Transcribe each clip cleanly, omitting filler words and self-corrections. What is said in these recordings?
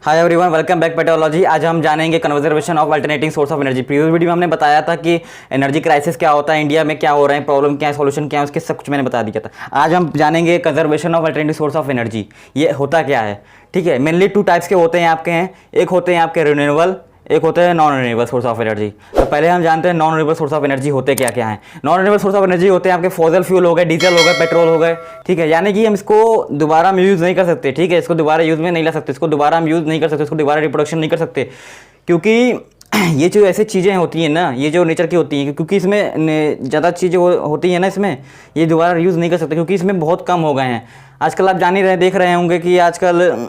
Hi everyone, welcome back petrology. आज हम जानेंगे conservation of alternating source of energy. Previous video में हमने बताया था कि एनर्जी क्राइसिस क्या होता है, इंडिया में क्या हो रहा है, प्रॉब्लम क्या है, सॉल्यूशन क्या है, उसके सब कुछ मैंने बता दिया था। आज हम जानेंगे conservation of alternative source of energy, ये होता क्या है। ठीक है, मेनली 2 टाइप्स के होते हैं आपके हैं। एक होते हैं आपके रिन्यूएबल, एक होते हैं non renewable source of energy. तो पहले हम जानते हैं non renewable source of energy होते क्या क्या हैं। Non renewable source of energy होते हैं आपके फॉसिल फ्यूल हो गए, डीजल हो गए, पेट्रोल हो गए। ठीक है, यानी कि हम इसको दोबारा हम यूज़ नहीं कर सकते। ठीक है, इसको दोबारा यूज़ में नहीं ला सकते, इसको दोबारा हम यूज़ नहीं कर सकते, इसको दोबारा रिप्रोडक्शन नहीं कर सकते, क्योंकि ये जो ऐसी चीज़ें होती हैं ना, ये जो नेचर की होती हैं, क्योंकि इसमें ज़्यादा चीज़ें होती हैं ना, इसमें ये दोबारा यूज़ नहीं कर सकते, क्योंकि इसमें बहुत कम हो गए हैं। आजकल आप जान ही रहे, देख रहे होंगे कि आजकल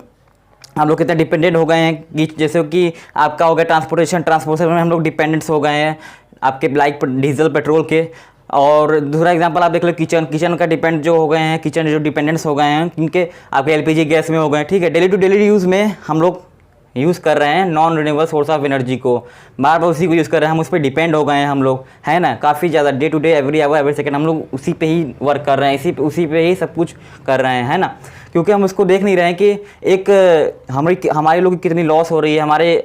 हम लोग कितने डिपेंडेंट हो गए हैं कि जैसे कि आपका हो गया ट्रांसपोर्टेशन में हम लोग डिपेंडेंट्स हो गए हैं आपके लाइक डीजल पेट्रोल के। और दूसरा एग्जांपल आप देख लो, किचन का डिपेंड जो हो गए हैं, किचन जो डिपेंडेंट्स हो गए हैं, इनके आपके एलपीजी गैस में हो गए हैं। ठीक है, डेली टू डेली यूज़ में हम लोग यूज़ कर रहे हैं non renewable source of energy को, बार बार उसी को यूज़ कर रहे हैं, हम उस पर डिपेंड हो गए हैं हम लोग, है ना, काफ़ी ज़्यादा। Day to day, every hour, every second हम लोग उसी पे ही वर्क कर रहे हैं, उसी पे ही सब कुछ कर रहे हैं, है ना। क्योंकि हम उसको देख नहीं रहे हैं कि एक हमारे लोग की कितनी लॉस हो रही है, हमारे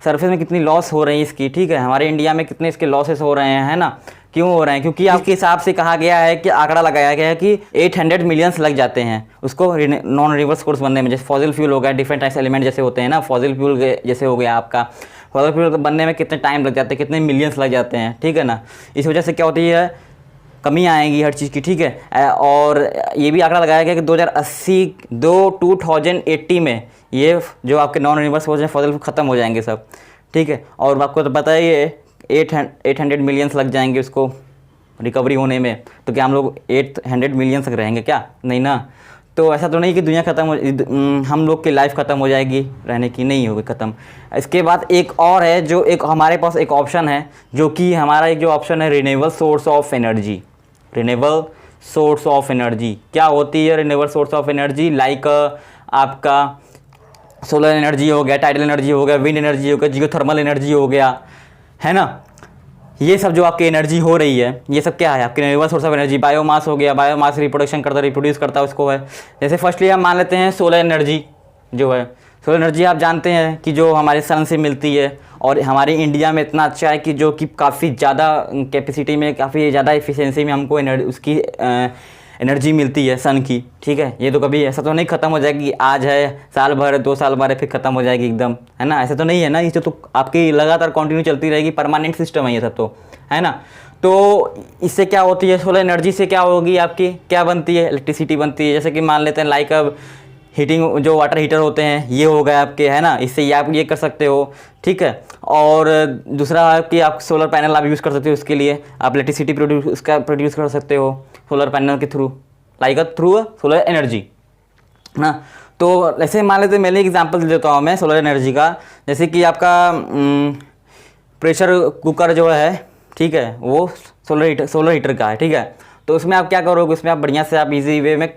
सरफेस में कितनी लॉस हो रही है इसकी। ठीक है, हमारे इंडिया में कितने इसके लॉसेस हो रहे हैं, है ना। क्यों हो रहे हैं? क्योंकि आपके हिसाब से कहा गया है कि आंकड़ा लगाया गया है कि 800 मिलियंस लग जाते हैं उसको नॉन रिन्यूएबल सोर्स बनने में। जैसे फॉसिल फ्यूल हो गया, डिफरेंट टाइप्स एलिमेंट जैसे होते हैं ना, फॉसिल फ्यूल जैसे हो गया आपका, फॉसिल फ्यूल बनने में कितने टाइम लग जाते हैं, कितने मिलियंस लग जाते हैं। ठीक है ना, इस वजह से क्या होती है, कमी आएगी हर चीज़ की। ठीक है, और ये भी आंकड़ा लगाया गया कि 2080 में ये जो आपके नॉन रिन्यूएबल सोर्स हैं फॉसिल ख़त्म हो जाएंगे सब। ठीक है, और आपको तो पता ही है 800 मिलियंस लग जाएंगे उसको रिकवरी होने में। तो क्या हम लोग 800 मिलियंस तक रहेंगे क्या? नहीं ना। तो ऐसा तो नहीं कि दुनिया ख़त्म हो, हम लोग की लाइफ ख़त्म हो जाएगी रहने की, नहीं होगी ख़त्म। इसके बाद एक और है, जो एक हमारे पास एक ऑप्शन है, जो कि हमारा एक जो ऑप्शन है renewable source of energy. Renewable source of energy क्या होती है? Renewable source of energy like आपका सोलर एनर्जी हो गया, टाइडल एनर्जी हो गया, विंड एनर्जी हो गया, जियोथर्मल एनर्जी हो गया, है ना। ये सब जो आपकी एनर्जी हो रही है, ये सब क्या है आपके renewable source of energy. Biomass हो गया, बायोमास रिप्रोडक्शन करता, रिप्रोड्यूस करता है उसको, है। जैसे फर्स्टली हम मान लेते हैं सोलर एनर्जी जो है। सोलर एनर्जी आप जानते हैं कि जो हमारे सन से मिलती है, और हमारे इंडिया में इतना अच्छा है कि जो कि काफ़ी ज़्यादा कैपेसिटी में, काफ़ी ज़्यादा एफिशिएंसी में हमको उसकी एनर्जी मिलती है सन की। ठीक है, ये तो कभी ऐसा तो नहीं ख़त्म हो जाएगी, आज है, साल भर, 2 साल बाद फिर ख़त्म हो जाएगी एकदम, है ना। ऐसा तो नहीं है ना, इसे तो आपकी लगातार कंटिन्यू चलती रहेगी, परमानेंट सिस्टम है ये सब तो, है ना। तो इससे क्या होती है, सोलर एनर्जी से क्या होगी आपकी, क्या बनती है, इलेक्ट्रिसिटी बनती है। जैसे कि मान लेते हैं लाइक अब हीटिंग, जो वाटर हीटर होते हैं, ये हो गए आपके, है ना, इससे ये आप ये कर सकते हो। ठीक है, और दूसरा है कि आप सोलर पैनल आप यूज़ कर सकते हो, उसके लिए आप इलेक्ट्रिसिटी प्रोड्यूस कर सकते हो सोलर पैनल के through, like through solar energy ना। तो ऐसे मान लेते हैं, मैंने एग्जांपल देता हूँ मैं सोलर एनर्जी का। जैसे कि आपका प्रेशर कुकर जो है, ठीक है, वो सोलर हीटर का है। ठीक है, तो उसमें आप क्या करोगे, उसमें आप बढ़िया से आप इजी वे में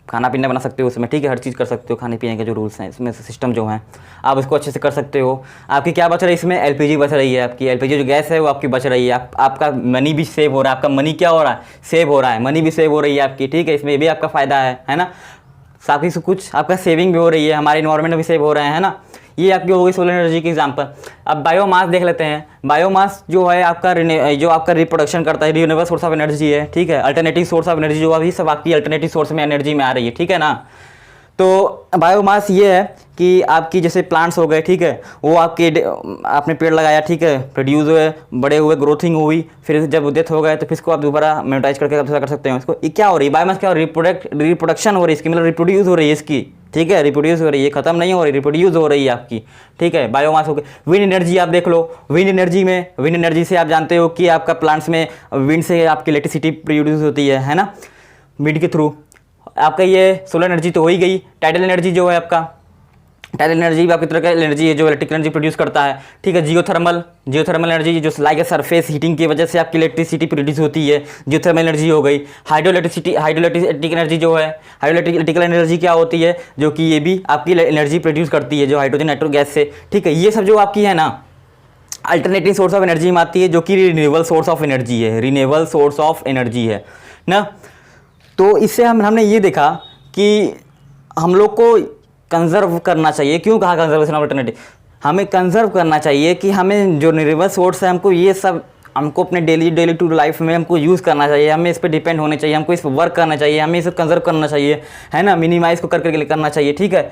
खाना पीना बना सकते हो उसमें। ठीक है, हर चीज़ कर सकते हो, खाने पीने के जो रूल्स हैं इसमें, सिस्टम जो है, आप उसको अच्छे से कर सकते हो। आपकी क्या बच रही है इसमें, एलपीजी बच रही है आपकी। एलपीजी जो गैस है वो आपकी बच रही है, आपका मनी भी सेव हो रहा है। आपका मनी क्या हो रहा है, सेव हो रहा है, मनी भी सेव हो रही है आपकी। ठीक है, इसमें भी आपका फ़ायदा है ना। काफ़ी कुछ आपका सेविंग भी हो रही है, हमारे इन्वायरमेंट भी सेव हो रहे हैं, है ना। ये आपकी हो गई सोलर एनर्जी की एग्जांपल। अब बायोमास देख लेते हैं। बायोमास जो है आपका जो आपका रिप्रोडक्शन करता है, रिन्यूएबल सोर्स ऑफ एनर्जी है। ठीक है, अल्टरनेटिव सोर्स ऑफ एनर्जी जो अभी सब आपकी अल्टरनेटिव सोर्स में एनर्जी में आ रही है। ठीक है ना। तो बायोमास ये है कि आपकी जैसे प्लांट्स हो गए, ठीक है, वो आपने पेड़ लगाया, ठीक है, प्रोड्यूस हुए, बड़े हुए, ग्रोथिंग हुई, फिर जब डेथ हो गए तो फिर इसको आप दोबारा मोनेटाइज करके आप कर सकते हो इसको। ये क्या हो रही है, बायोमास क्या हो रही है, रिप्रोडक्शन हो रही है इसकी, मतलब रिप्रोड्यूस हो रही है इसकी। ठीक है, रिप्रोड्यूस हो रही है, खत्म नहीं हो रही, रिप्रोड्यूस हो रही है आपकी। ठीक है, बायोमास हो गई। विंड एनर्जी आप देख लो, विंड एनर्जी से आप जानते हो कि आपका प्लांट्स में विंड से आपकी इलेक्ट्रिसिटी प्रोड्यूस होती है ना, विंड के थ्रू। आपका ये सोलर एनर्जी तो हो ही गई। टाइडल एनर्जी जो है आपका, टाइडल एनर्जी भी आपकी तरह का एनर्जी है जो इलेक्ट्रिक एनर्जी प्रोड्यूस करता है। ठीक है, जियोथर्मल एनर्जी जो लाइक सरफेस हीटिंग की वजह से आपकी इलेक्ट्रिसिटी प्रोड्यूस होती है, जियोथर्मल एनर्जी हो गई। हाइड्रोइलेक्ट्रिक एनर्जी जो है, हाइड्रोइलेक्ट्रिकल एनर्जी क्या होती है, जो कि ये भी आपकी एनर्जी प्रोड्यूस करती है जो हाइड्रोजन नाइट्रो गैस से। ठीक है, ये सब जो आपकी है ना अल्टरनेटिव सोर्स ऑफ एनर्जी में आती है, जो कि रिन्यूएबल सोर्स ऑफ एनर्जी है, रिन्यूएबल सोर्स ऑफ एनर्जी है ना। तो इससे हमने ये देखा कि हम लोग को कंजर्व करना चाहिए। क्यों कहा कंजर्वेशन ऑफ अल्टरनेटिव? हमें कंजर्व करना चाहिए कि हमें जो रिन्यूएबल सोर्स है हमको ये सब हमको अपने डेली टू लाइफ में हमको यूज़ करना चाहिए, हमें इस पर डिपेंड होने चाहिए, हमको इस पर वर्क करना चाहिए, हमें इसे कंजर्व करना चाहिए, है ना, मिनिमाइज़ को करके करना चाहिए, ठीक है।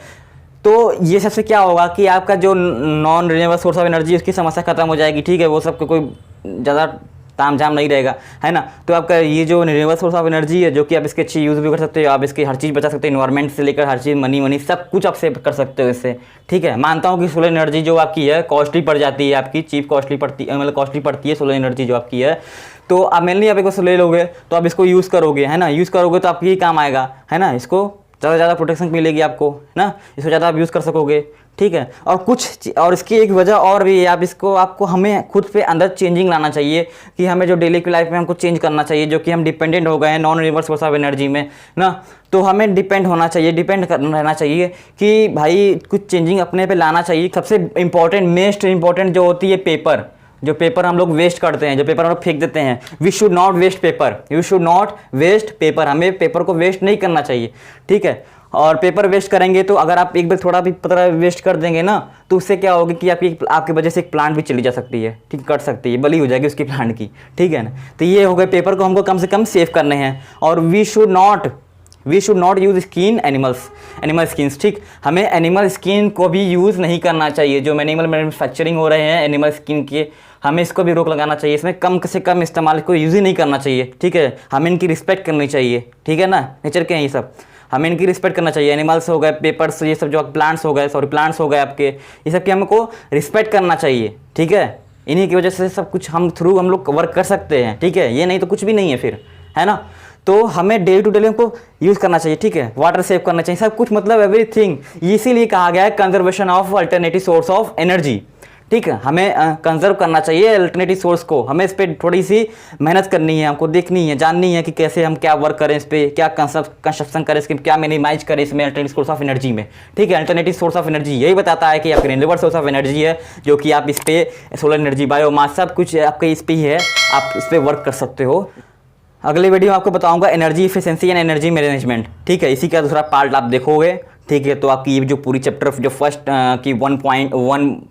तो ये सबसे क्या होगा कि आपका जो non renewable source of energy उसकी समस्या खत्म हो जाएगी, ठीक है, वो सब कोई ज़्यादा ताम झाम नहीं रहेगा, है ना। तो आपका ये जो रिन्यूएबल सोर्स ऑफ एनर्जी है, जो कि आप इसके अच्छी यूज़ भी कर सकते हो, आप इसकी हर चीज़ बचा सकते हो, इन्वायरमेंट से लेकर हर चीज़, मनी सब कुछ आप सेव कर सकते हो इससे, ठीक है। मानता हूँ कि सोलर एनर्जी जो आपकी है कॉस्टली पड़ जाती है, आपकी चीप कॉस्टली पड़ती है, मतलब कॉस्टली पड़ती है सोलर एनर्जी जो आपकी है। तो आप मेनली आप इसको ले लोगे तो आप इसको यूज़ करोगे, है ना, यूज़ करोगे तो आपकी काम आएगा, है ना, इसको ज़्यादा से ज़्यादा प्रोटेक्शन मिलेगी आपको, है ना, इसको ज़्यादा आप यूज़ कर सकोगे, ठीक है। और इसकी एक वजह और भी है, आप इसको आपको हमें खुद पे अंदर चेंजिंग लाना चाहिए कि हमें जो डेली की लाइफ में हमको चेंज करना चाहिए, जो कि हम डिपेंडेंट हो गए हैं non renewable source of energy में ना। तो हमें डिपेंड रहना चाहिए कि भाई कुछ चेंजिंग अपने पे लाना चाहिए। सबसे इंपॉर्टेंट मोस्ट इंपॉर्टेंट जो होती है पेपर, जो पेपर हम लोग वेस्ट करते हैं, जो पेपर हम लोग फेंक देते हैं, we should not waste paper, you should not waste paper, हमें पेपर को वेस्ट नहीं करना चाहिए, ठीक है। और पेपर वेस्ट करेंगे तो अगर आप एक बार थोड़ा भी पत्र वेस्ट कर देंगे ना, तो उससे क्या होगा कि आपकी वजह से एक प्लांट भी चली जा सकती है, ठीक, कट सकती है, बली हो जाएगी उसकी प्लांट की, ठीक है ना। तो ये हो गए, पेपर को हमको कम से कम सेव करने हैं। और we should not use animal skins, ठीक, हमें एनिमल स्किन को भी यूज़ नहीं करना चाहिए। जो एनिमल मैन्युफैक्चरिंग हो रहे हैं एनिमल स्किन के, हमें इसको भी रोक लगाना चाहिए, इसमें कम से कम इस्तेमाल को यूज़ ही नहीं करना चाहिए, ठीक है। हमें इनकी रिस्पेक्ट करनी चाहिए, ठीक है ना, नेचर के हैं ये सब, हमें इनकी रिस्पेक्ट करना चाहिए। एनिमल्स हो गए, पेपर्स, ये सब जो प्लांट्स हो गए आपके, ये सब की हमको रिस्पेक्ट करना चाहिए, ठीक है। इन्हीं की वजह से सब कुछ हम लोग वर्क कर सकते हैं, ठीक है, ये नहीं तो कुछ भी नहीं है फिर, है ना। तो हमें डेली टू डेली हमको यूज़ करना चाहिए, ठीक है, वाटर सेव करना चाहिए, सब कुछ, मतलब एवरीथिंग। इसीलिए कहा गया है conservation of alternative source of energy, ठीक है। हमें कंजर्व करना चाहिए अल्टरनेटिव सोर्स को, हमें इस पर थोड़ी सी मेहनत करनी है, हमको देखनी है, जाननी है कि कैसे हम क्या वर्क करें इस पर, क्या कंस्ट्रक्शन करें इसके, क्या मिनिमाइज करें इसमें अल्टरनेटिव सोर्स ऑफ एनर्जी में, ठीक है। अल्टरनेटिव सोर्स ऑफ एनर्जी यही बताता है कि आपकी रिन्यूएबल सोर्स ऑफ एनर्जी है, जो कि आप इस पर सोलर एनर्जी, बायोमास, सब कुछ आपके इस पर ही है, आप इस पर वर्क कर सकते हो। अगले वीडियो में आपको बताऊंगा energy efficiency and energy management, ठीक है, इसी का दूसरा पार्ट आप देखोगे, ठीक है। तो आपकी ये जो पूरी चैप्टर जो फर्स्ट की 1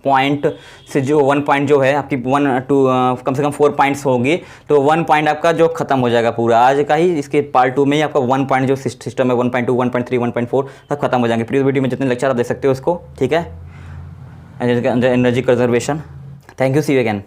पॉइंट से जो 1 पॉइंट जो है आपकी 1 to कम से कम 4 पॉइंट्स होगी, तो 1 पॉइंट आपका जो खत्म हो जाएगा पूरा आज का ही। इसके पार्ट 2 में ही आपका 1 पॉइंट जो सिस्टम है 1.2, 1.3, 1.4 सब खत्म हो जाएंगे। प्रीवियस वीडियो में जितने लेक्चर आप देख सकते हो उसको, ठीक है, energy conservation. Thank you, see you again.